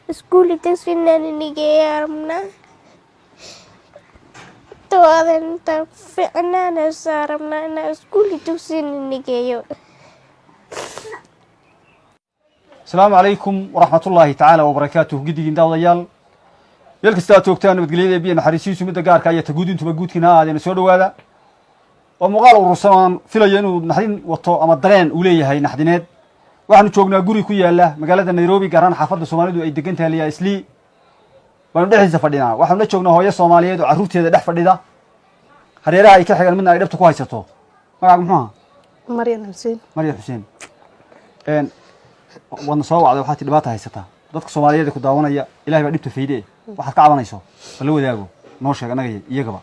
School itu sini ni gearna. Toadan ta fa'na saramna na school itu sini ni geyo. السلام عليكم ورحمة الله تعالى وبركاته. قدي جندا ضيال يلك استاتوكتان بتقليل بين حريسيس ومدة قار كاية تجود أنتم بجود كنا هذا نسولو هذا ومقال الرسمان في لينو نحدين وطو أما الدرين وليه هاي نحدينات waxaanu joognaa guri ku yaala magaalada Nairobi garan xaafadda Soomaalidu ay degan tahay Isli waanu dhaxaysa fadhinaa waxaanu la joognaa hooyo Soomaaliyeed oo caruurteeda dhex fadhida hareeraha ay ka xigan midna ay dhabta ku haysato magac muxuu Maryam Xuseen wana soo wacday waxa dhibaato haysata dadka Soomaaliyeed ku daawanaya Ilaahay baa dhibta fiidee waxaad ka cabanayso bal wadaago noo sheeg anaga iyagaba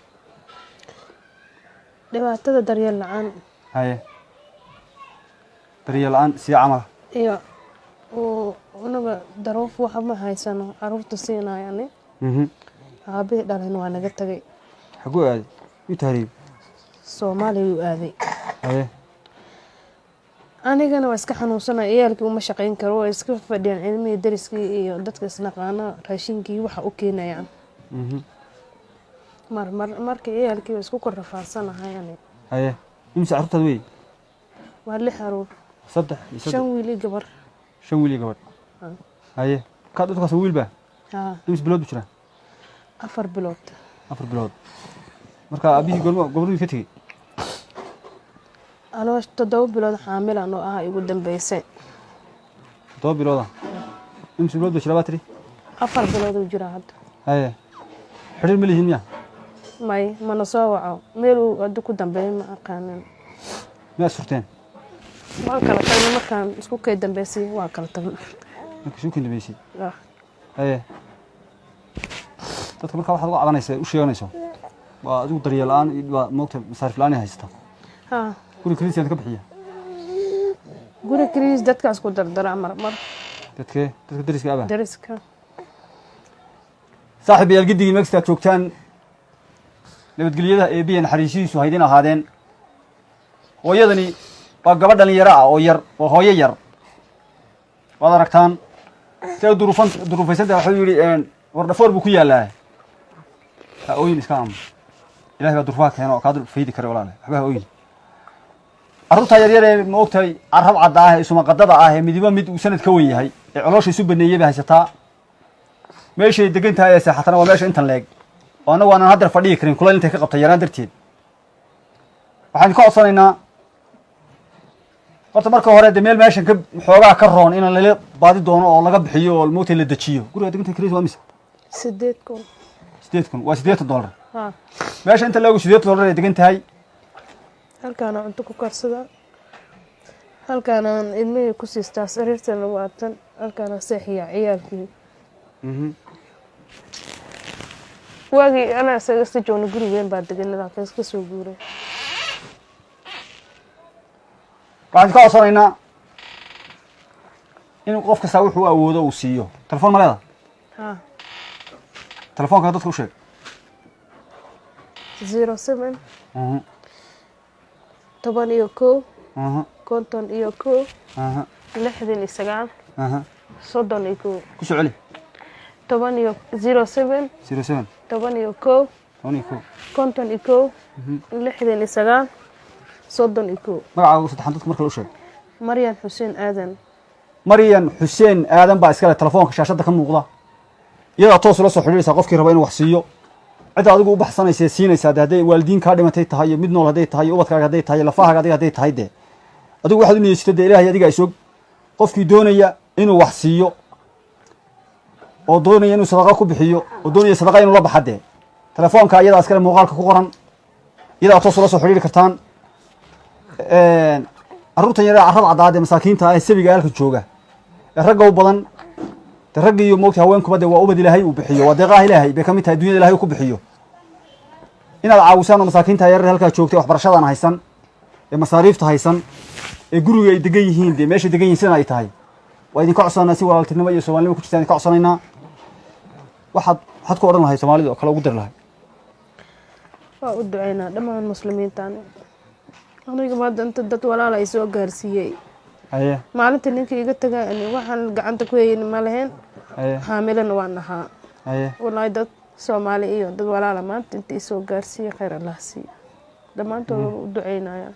dhibaatada daryeel la'aan haye daryeel la'aan si camal iyo anaga daroof waxa ma haysano caruurta siinayaan aabe dhalan waa naga tagay xagu aaday u taariib Soomaaliya u aaday haye anigana waa iska xanuunsanay iyalkii uma shaqeyn karo waa iska fadhiyaan cilmiga dariskii iyo dadka isnaqaana raashinkii waxa u keenayaan markii iyalkii isku korfaasanahay haye imsa caruurtad way waa lix caruur صدق شن ويلي قبر شن ويلي قبر هاي كاد أتوقع سويل به يمس بلود بشرا أفر بلود مركا أبي قبل يفتي أنا وش تدور بلود حامل أنا يقول دم بيسين تدور بلود يمس بلود بشرا باتري أفر بلود وجراد هاي حرير ملي هنيا ماي ما نصاوعه ميرو أدوكو دم بين ما كان ما صورتين waa kala tagno markaan isku kay dambeysay waa kala tagno isku kay dambeysay dadka marka waxa lagu cabanaysaa u sheeganayso waa adigu daryeel aan waa moogta masaarif la'aan haysta guri kiriis ka bixiya guri kiriis dadka isku dardara mar dadka dariska aba dariska saaxiib yaal gidigii magsta joogtaan nabadgelyada ee biyan xariisiisu haydin ahaadeen hooyadani waa gabadh dhalinyaro ah oo yar oo hooyo yar waad aragtaan sida duruufaysanta wuxuu yiri wardhafoor buu ku yaalaa ooyin iska am Ilaahay baa durfaa keeno ka dul fiidi karo walaal waxba ooyin arrinta yar yar ee ma ogtahay arab cad ah isuma qadada ah midiba mid uu sanad ka weyn yahay ee caloosha isu baneeyay bay haysataa meeshay degan tahay saxatana waa meesha intan leeg oo anagu aan hadda fadhiyi karin kulay intay ka qabtay yaraan darteed waxaan ka codsanaynaa horta marka hore meel meeshan ka xoogaa ka roon in la baadi doono oo laga bixiyo oo mootay la dajiyo guriga deganta kiriis waa mis 8 waa $8 meesha inta lagu $8 ay degan tahay halkaan cunto ku karsada halkaan ilmihii ku siistaa sariirtan waatan halkaan seexiya ciyaalkii waagi ana isaga si joogno gurigeen baa deganada ka soo guuray waxaan ka codsanaynaa in qof kasta wuxuu awoodo uu siiyo telefoon ma leedahay telefoonka dadka u sheeg 07 toban iyo kow konton iyo kow lixdan iyo sagaal soddon iyo kow ku soo celi toban iyo 07 toban iyo kow konton iyo kow lixdan iyo sagaal soddon iyo kow magacaagu saddexan dadka marka la u sheeg Maryam Xuseen Aadan baa iska leh telefoonka shaashada ka muuqda iyada toos la soo xiriiraysa qofkii raba inuu wax siiyo cid adigu u baxsanaysa siinaysa haday waalidiin ka dhimatay tahay mid nool haday tahay ubadkaaga haday tahay lafahaaga haday tahay adigu waxaad u niyeysatay Ilaahay adiga isoo qofkii doonaya inuu wax siiyo oo doonaya inuu sadaqa ku bixiyo oo doonaya sadaqa inuu la baxade telefoonka iyada iska leh muuqaalka ku qoran iyada toos la soo xiriiri kartaan arruurtan yar arab cadaad masaakiinta ah sabiga halka jooga ragga u badan ragga iyo moogta haweenkuba waa ubad Ilaahay uu bixiyo waa deeqaha Ilaahay bay kamid tahay dunyada Ilaahay ku bixiyo inaad caawisaan masaakiinta yar halka joogtay wax barashadana haysan ee masaariifta haysan guriga ay degan yihiin dee meesha degan yihiin sida ay tahay waa idin ka codsanaa si walaaltinimo iyo Soomaalnimo ku jirtaan idin ka codsanaynaa waxaad ku oran lahayd Soomaalida oo kale ugu dir lahayd waa u duceynaa dhammaan muslimiintaan aniga ma dad walaal ay soo gaarsiiyay maalinta ninkii iga tagay waxaan gacanta ku hayay ma lahayn haamilan waan ahaa wallahi dad Soomaali iyo dad walaal maanta intii soo gaarsiiyay khayr Allah siiyo dhamaantood u duceynaya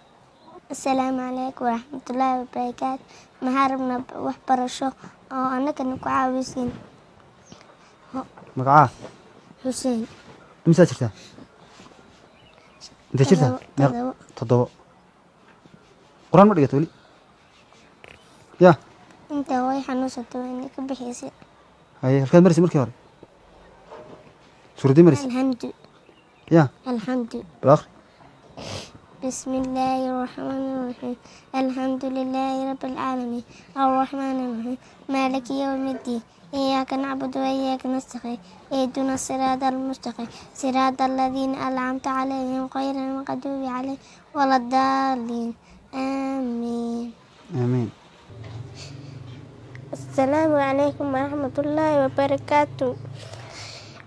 السلام عليكم ورحمة الله وبركاته محاربنا وحبرشو أنا كنا كعاوزين مقعاه حسين تمسا شرتا انت شرتا تضوء قرآن ما لقيت ولي يا انت هواي حنوسة توينك بحيسي هاي الكلام مرسي مركي هوري سورة دي مرسي الحمد يا الحمد بالآخر بسم الله الرحمن الرحيم الحمد لله رب العالمين الرحمن الرحيم مالك يوم الدين إياك نعبد وإياك نستعين اهدنا الصراط المستقيم صراط الذين أنعمت عليهم غير المغضوب عليهم ولا الضالين آمين آمين السلام عليكم ورحمة الله وبركاته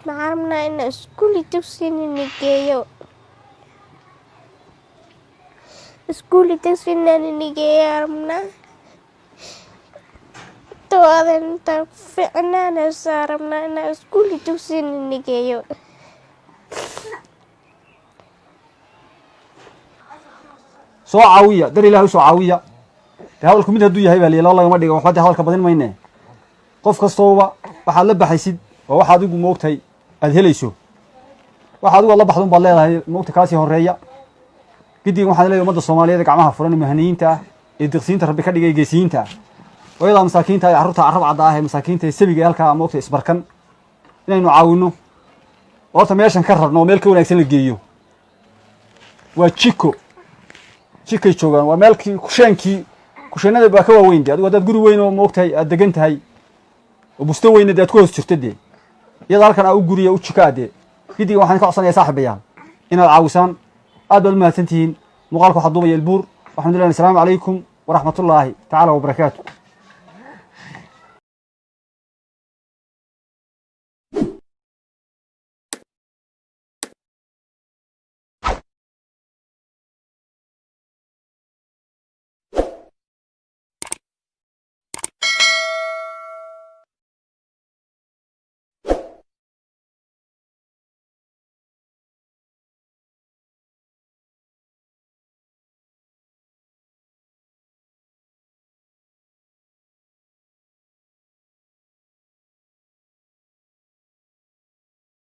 معرمنا إن اسكولي تفسين نجيو اسكولي تفسين نجيارمنا توادن تفعنا نسارمنا إن اسكولي تفسين نجيو سو عاوية در إلهي سو عاوية هذا كمية هدوية هاي بالي الله ما دقوا وحده هذا كبدين ما ينه قف كستوبة waxaad la baxaysid oo waxaad ugu moogtay aad helayso waxaad ugu la baxdo baleedahay moogta kaasi horeeya gidii waxaan leeyahay umada Soomaaliyeed gacmaha furan mahaniinta ee diqsiinta rabbi ka dhigay geesiinta wayda masaakiinta ay carruurta arab cad ah ee masaakiinta ee sabiga halka moogta isbarkan inaynu caawino oo meeshan ka rabno meel ka wanaagsan la geeyo waa jikay joogan waa meelkii kusheenada baa ka waaweyn adigu dad guri weyn oo moogtay aad degan tahay oo busto weyn aad ku hoos jirtay iyada halkan aa u guriya u jikaade gidii waxaan ka codsanayaa saaxiibayaan inaad caawisaan aad baad mahadsantihiin muuqaalku waxa duubaya ilbuur waxaan leeyahay assalaamu calaykum ورحمة الله تعالى وبركاته.